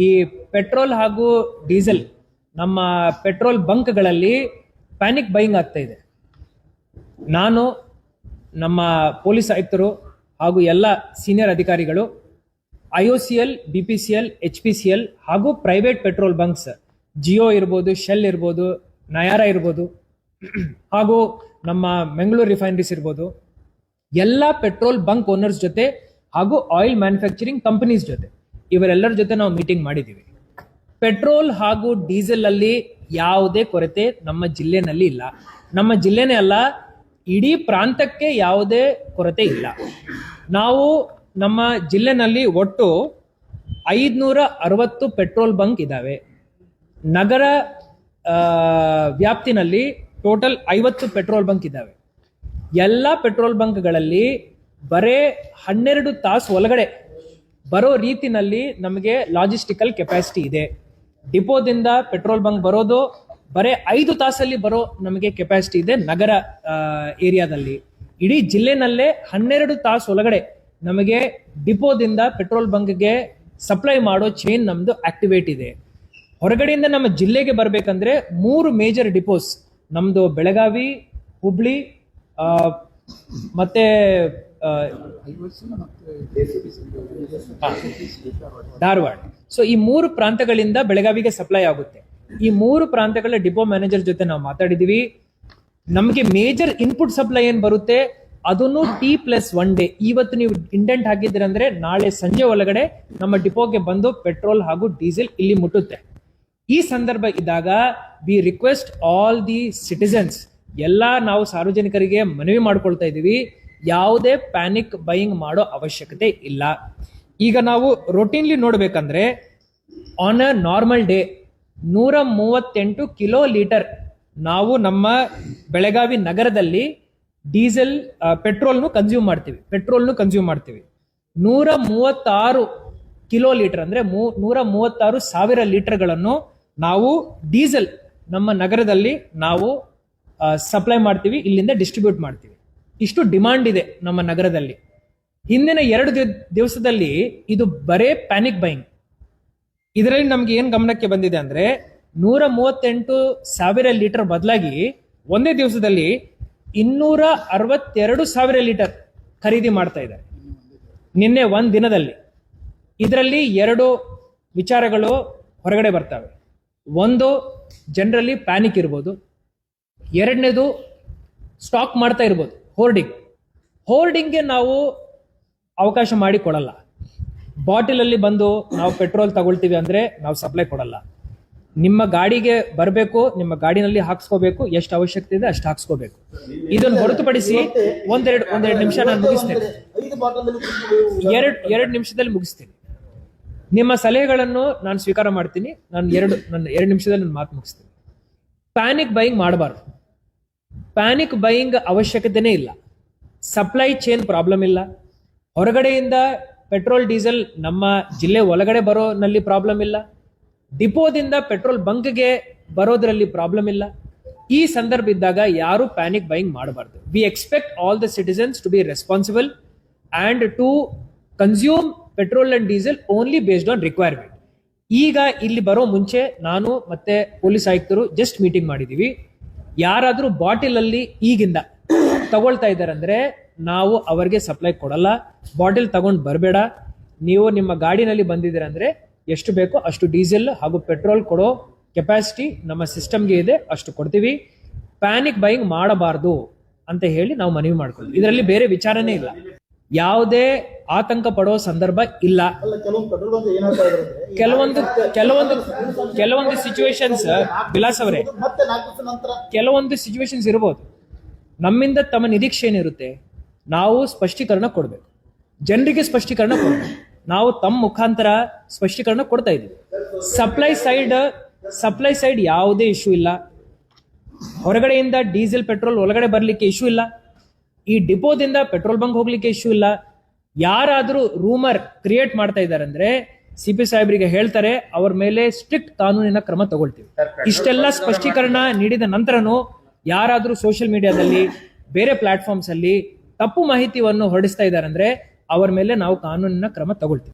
ಈ ಪೆಟ್ರೋಲ್ ಹಾಗೂ ಡೀಸೆಲ್ ನಮ್ಮ ಪೆಟ್ರೋಲ್ ಬಂಕ್ಗಳಲ್ಲಿ ಪ್ಯಾನಿಕ್ ಬೈಯಿಂಗ್ ಆಗ್ತಾ ಇದೆ. ನಾನು ನಮ್ಮ ಪೊಲೀಸ್ ಆಯುಕ್ತರು ಹಾಗೂ ಎಲ್ಲ ಸೀನಿಯರ್ ಅಧಿಕಾರಿಗಳು IOCL, BPCL, HPCL ಹಾಗೂ ಪ್ರೈವೇಟ್ ಪೆಟ್ರೋಲ್ ಬಂಕ್ಸ್ ಜಿಯೋ ಇರ್ಬೋದು, ಶೆಲ್ ಇರ್ಬೋದು, ನಯಾರ ಇರ್ಬೋದು ಹಾಗೂ ನಮ್ಮ ಮಂಗಳೂರು ರಿಫೈನರೀಸ್ ಇರ್ಬೋದು, ಎಲ್ಲ ಪೆಟ್ರೋಲ್ ಬಂಕ್ ಓನರ್ಸ್ ಜೊತೆ ಹಾಗೂ ಆಯಿಲ್ ಮ್ಯಾನುಫ್ಯಾಕ್ಚರಿಂಗ್ ಕಂಪನೀಸ್ ಜೊತೆ ಇವರೆಲ್ಲರ ಜೊತೆ ನಾವು ಮೀಟಿಂಗ್ ಮಾಡಿದ್ದೀವಿ. ಪೆಟ್ರೋಲ್ ಹಾಗೂ ಡೀಸೆಲ್ ಅಲ್ಲಿ ಯಾವುದೇ ಕೊರತೆ ನಮ್ಮ ಜಿಲ್ಲೆನಲ್ಲಿ ಇಲ್ಲ. ನಮ್ಮ ಜಿಲ್ಲೆನೇ ಅಲ್ಲ, ಇಡೀ ಪ್ರಾಂತಕ್ಕೆ ಯಾವುದೇ ಕೊರತೆ ಇಲ್ಲ. ನಾವು ನಮ್ಮ ಜಿಲ್ಲೆನಲ್ಲಿ ಒಟ್ಟು 560 ಪೆಟ್ರೋಲ್ ಬಂಕ್ ಇದ್ದಾವೆ. ನಗರ ವ್ಯಾಪ್ತಿನಲ್ಲಿ ಟೋಟಲ್ 50 ಪೆಟ್ರೋಲ್ ಬಂಕ್ ಇದ್ದಾವೆ. ಎಲ್ಲ ಪೆಟ್ರೋಲ್ ಬಂಕ್ಗಳಲ್ಲಿ ಬರೇ 12 ತಾಸು ಒಳಗಡೆ ಬರೋ ರೀತಿನಲ್ಲಿ ನಮಗೆ ಲಾಜಿಸ್ಟಿಕಲ್ ಕೆಪಾಸಿಟಿ ಇದೆ. ಡಿಪೋದಿಂದ ಪೆಟ್ರೋಲ್ ಬಂಕ್ ಬರೋದು ಬರೇ 5 ತಾಸಲ್ಲಿ ಬರೋ ನಮಗೆ ಕೆಪಾಸಿಟಿ ಇದೆ. ನಗರ ಏರಿಯಾದಲ್ಲಿ ಇಡೀ ಜಿಲ್ಲೆನಲ್ಲೇ 12 ತಾಸು ಒಳಗಡೆ ನಮಗೆ ಡಿಪೋದಿಂದ ಪೆಟ್ರೋಲ್ ಬಂಕ್ಗೆ ಸಪ್ಲೈ ಮಾಡೋ ಚೈನ್ ನಮ್ದು ಆಕ್ಟಿವೇಟ್ ಇದೆ. ಹೊರಗಡೆಯಿಂದ ನಮ್ಮ ಜಿಲ್ಲೆಗೆ ಬರಬೇಕಂದ್ರೆ 3 ಮೇಜರ್ ಡಿಪೋಸ್ ನಮ್ದು ಬೆಳಗಾವಿ, ಹುಬ್ಳಿ ಮತ್ತೆ ಧಾರವಾಡ. ಸೊ ಈ 3 ಪ್ರಾಂತಗಳಿಂದ ಬೆಳಗಾವಿಗೆ ಸಪ್ಲೈ ಆಗುತ್ತೆ. ಈ 3 ಪ್ರಾಂತಗಳ ಡಿಪೋ ಮ್ಯಾನೇಜರ್ ಜೊತೆ ನಾವು ಮಾತಾಡಿದೀವಿ. ನಮಗೆ ಮೇಜರ್ ಇನ್ಪುಟ್ ಸಪ್ಲೈ ಏನ್ ಬರುತ್ತೆ ಅದನ್ನು T+1 ಡೇ, ಇವತ್ತು ನೀವು ಇಂಡೆಂಟ್ ಹಾಕಿದ್ರಂದ್ರೆ ನಾಳೆ ಸಂಜೆ ಒಳಗಡೆ ನಮ್ಮ ಡಿಪೋಗೆ ಬಂದು ಪೆಟ್ರೋಲ್ ಹಾಗೂ ಡೀಸೆಲ್ ಇಲ್ಲಿ ಮುಟ್ಟುತ್ತೆ. ಈ ಸಂದರ್ಭ ಇದ್ದಾಗ V request all the citizens, ಎಲ್ಲ ನಾವು ಸಾರ್ವಜನಿಕರಿಗೆ ಮನವಿ ಮಾಡ್ಕೊಳ್ತಾ ಇದ್ದೀವಿ, ಯಾವುದೇ ಪ್ಯಾನಿಕ್ ಬೈಯಿಂಗ್ ಮಾಡೋ ಅವಶ್ಯಕತೆ ಇಲ್ಲ. ಈಗ ನಾವು ರೊಟೀನ್ಲಿ ನೋಡ್ಬೇಕಂದ್ರೆ on a normal day 138 kilo litre ನಾವು ನಮ್ಮ ಬೆಳಗಾವಿ ನಗರದಲ್ಲಿ ಡೀಸೆಲ್ ಪೆಟ್ರೋಲ್ನು ಕನ್ಸ್ಯೂಮ್ ಮಾಡ್ತೀವಿ. 136 ಕಿಲೋ ಲೀಟರ್ ಅಂದ್ರೆ 136 ಸಾವಿರ ಲೀಟರ್ಗಳನ್ನು ನಾವು ಡೀಸೆಲ್ ನಮ್ಮ ನಗರದಲ್ಲಿ ನಾವು ಸಪ್ಲೈ ಮಾಡ್ತೀವಿ, ಇಲ್ಲಿಂದ ಡಿಸ್ಟ್ರಿಬ್ಯೂಟ್ ಮಾಡ್ತೀವಿ. ಇಷ್ಟು ಡಿಮಾಂಡ್ ಇದೆ ನಮ್ಮ ನಗರದಲ್ಲಿ. ಹಿಂದಿನ 2 ದಿವಸದಲ್ಲಿ ಇದು ಬರೇ ಪ್ಯಾನಿಕ್ ಬೈಯಿಂಗ್. ಇದರಲ್ಲಿ ನಮ್ಗೆ ಏನ್ ಗಮನಕ್ಕೆ ಬಂದಿದೆ ಅಂದ್ರೆ 138 ಸಾವಿರ ಲೀಟರ್ ಬದಲಾಗಿ ಒಂದೇ ದಿವಸದಲ್ಲಿ 262 ಸಾವಿರ ಲೀಟರ್ ಖರೀದಿ ಮಾಡ್ತಾ ಇದ್ದಾರೆ ನಿನ್ನೆ ಒಂದ್ ದಿನದಲ್ಲಿ. ಇದರಲ್ಲಿ 2 ವಿಚಾರಗಳು ಹೊರಗಡೆ ಬರ್ತವೆ. ಒಂದು, ಜನರಲಿ ಪ್ಯಾನಿಕ್ ಇರ್ಬೋದು. ಎರಡನೇದು, ಸ್ಟಾಕ್ ಮಾಡ್ತಾ ಇರ್ಬೋದು, ಹೋರ್ಡಿಂಗ್ಗೆ ನಾವು ಅವಕಾಶ ಮಾಡಿ ಕೊಡಲ್ಲ. ಬಾಟಿಲ್ ಅಲ್ಲಿ ಬಂದು ನಾವು ಪೆಟ್ರೋಲ್ ತಗೊಳ್ತೀವಿ ಅಂದ್ರೆ ನಾವು ಸಪ್ಲೈ ಕೊಡಲ್ಲ. ನಿಮ್ಮ ಗಾಡಿಗೆ ಬರಬೇಕು, ನಿಮ್ಮ ಗಾಡಿನಲ್ಲಿ ಹಾಕ್ಸ್ಕೋಬೇಕು, ಎಷ್ಟು ಅವಶ್ಯಕತೆ ಇದೆ ಅಷ್ಟು ಹಾಕ್ಸ್ಕೋಬೇಕು. ಇದನ್ನು ಹೊರತುಪಡಿಸಿ ಒಂದೆರಡು ನಿಮಿಷ ನಾನು ಮುಗಿಸ್ತೇನೆ, 2 ನಿಮಿಷದಲ್ಲಿ ಮುಗಿಸ್ತೇನೆ. ನಿಮ್ಮ ಸಲಹೆಗಳನ್ನು ನಾನು ಸ್ವೀಕಾರ ಮಾಡ್ತೀನಿ. ನಾನು 2 ನಿಮಿಷದಲ್ಲಿ ನನ್ನ ಮಾತು ಮುಗಿಸ್ತೇನೆ. ಪ್ಯಾನಿಕ್ ಬೈಯಿಂಗ್ ಮಾಡಬಾರ್ದು. ಪ್ಯಾನಿಕ್ ಬೈಯಿಂಗ್ ಅವಶ್ಯಕತೆನೇ ಇಲ್ಲ. ಸಪ್ಲೈ ಚೈನ್ ಪ್ರಾಬ್ಲಮ್ ಇಲ್ಲ. ಹೊರಗಡೆಯಿಂದ ಪೆಟ್ರೋಲ್ ಡೀಸೆಲ್ ನಮ್ಮ ಜಿಲ್ಲೆ ಒಳಗಡೆ ಬರೋನಲ್ಲಿ ಪ್ರಾಬ್ಲಮ್ ಇಲ್ಲ. ಡಿಪೋದಿಂದ ಪೆಟ್ರೋಲ್ ಬಂಕ್ಗೆ ಬರೋದ್ರಲ್ಲಿ ಪ್ರಾಬ್ಲಮ್ ಇಲ್ಲ. ಈ ಸಂದರ್ಭ ಇದ್ದಾಗ ಯಾರು ಪ್ಯಾನಿಕ್ ಬೈಯಿಂಗ್ ಮಾಡಬಾರ್ದು. We expect all the citizens to be responsible and to consume petrol and diesel only based on requirement. ಈಗ ಇಲ್ಲಿ ಬರೋ ಮುಂಚೆ ನಾನು ಮತ್ತೆ ಪೊಲೀಸ್ ಆಯುಕ್ತರು ಜಸ್ಟ್ ಮೀಟಿಂಗ್ ಮಾಡಿದೀವಿ. ಯಾರಾದ್ರೂ ಬಾಟಿಲ್ ಅಲ್ಲಿ ಈಗಿಂದ ತಗೊಳ್ತಾ ಇದ್ದಾರೆ ಅಂದ್ರೆ ನಾವು ಅವರಿಗೆ ಸಪ್ಲೈ ಕೊಡಲ್ಲ. ಬಾಟಿಲ್ ತಗೊಂಡು ಬರಬೇಡ. ನೀವು ನಿಮ್ಮ ಗಾಡಿನಲ್ಲಿ ಬಂದಿದ್ದೀರ ಅಂದ್ರೆ ಎಷ್ಟು ಬೇಕೋ ಅಷ್ಟು ಡೀಸೆಲ್ ಹಾಗೂ ಪೆಟ್ರೋಲ್ ಕೊಡೋ ಕೆಪಾಸಿಟಿ ನಮ್ಮ ಸಿಸ್ಟಮ್ಗೆ ಇದೆ, ಅಷ್ಟು ಕೊಡ್ತೀವಿ. ಪ್ಯಾನಿಕ್ ಬೈಯಿಂಗ್ ಮಾಡಬಾರ್ದು ಅಂತ ಹೇಳಿ ನಾವು ಮನವಿ ಮಾಡ್ಕೊಳ್ತೀವಿ. ಇದರಲ್ಲಿ ಬೇರೆ ವಿಚಾರನೇ ಇಲ್ಲ. ಯಾವುದೇ ಆತಂಕ ಪಡೋ ಸಂದರ್ಭ ಇಲ್ಲ. ಕೆಲವೊಂದು ಸಿಚುವೇಶನ್ಸ್, ವಿಲಾಸ್ ಅವರೇ, ಕೆಲವೊಂದು ಸಿಚುವೇಶನ್ಸ್ ಇರಬಹುದು. ನಮ್ಮಿಂದ ತಮ್ಮ ನಿರೀಕ್ಷೆ ಏನಿರುತ್ತೆ, ನಾವು ಸ್ಪಷ್ಟೀಕರಣ ಕೊಡ್ಬೇಕು, ಜನರಿಗೆ ಸ್ಪಷ್ಟೀಕರಣ ಕೊಡ್ಬೇಕು. ನಾವು ತಮ್ಮ ಮುಖಾಂತರ ಸ್ಪಷ್ಟೀಕರಣ ಕೊಡ್ತಾ ಇದ್ದೀವಿ. ಸಪ್ಲೈ ಸೈಡ್ ಯಾವುದೇ ಇಶ್ಯೂ ಇಲ್ಲ. ಹೊರಗಡೆಯಿಂದ ಡೀಸೆಲ್ ಪೆಟ್ರೋಲ್ ಒಳಗಡೆ ಬರ್ಲಿಕ್ಕೆ ಇಶ್ಯೂ ಇಲ್ಲ. ಈ ಡಿಪೋದಿಂದ ಪೆಟ್ರೋಲ್ ಬಂಕ್ ಹೋಗ್ಲಿಕ್ಕೆ ಇಶ್ಯೂ ಇಲ್ಲ. ಯಾರಾದ್ರೂ ರೂಮರ್ ಕ್ರಿಯೇಟ್ ಮಾಡ್ತಾ ಇದ್ದಾರೆ ಅಂದ್ರೆ CP ಸಾಹೇಬರಿಗೆ ಹೇಳ್ತಾರೆ, ಅವ್ರ ಮೇಲೆ ಸ್ಟ್ರಿಕ್ಟ್ ಕಾನೂನಿನ ಕ್ರಮ ತಗೊಳ್ತೀವಿ. ಇಷ್ಟೆಲ್ಲ ಸ್ಪಷ್ಟೀಕರಣ ನೀಡಿದ ನಂತರನೂ ಯಾರಾದ್ರೂ ಸೋಷಿಯಲ್ ಮೀಡಿಯಾದಲ್ಲಿ ಬೇರೆ ಪ್ಲಾಟ್ಫಾರ್ಮ್ಸ್ ಅಲ್ಲಿ ತಪ್ಪು ಮಾಹಿತಿಯನ್ನು ಹೊರಡಿಸ್ತಾ ಇದ್ದಾರೆ ಅಂದ್ರೆ ಅವರ ಮೇಲೆ ನಾವು ಕಾನೂನಿನ ಕ್ರಮ ತಗೊಳ್ತೀವಿ.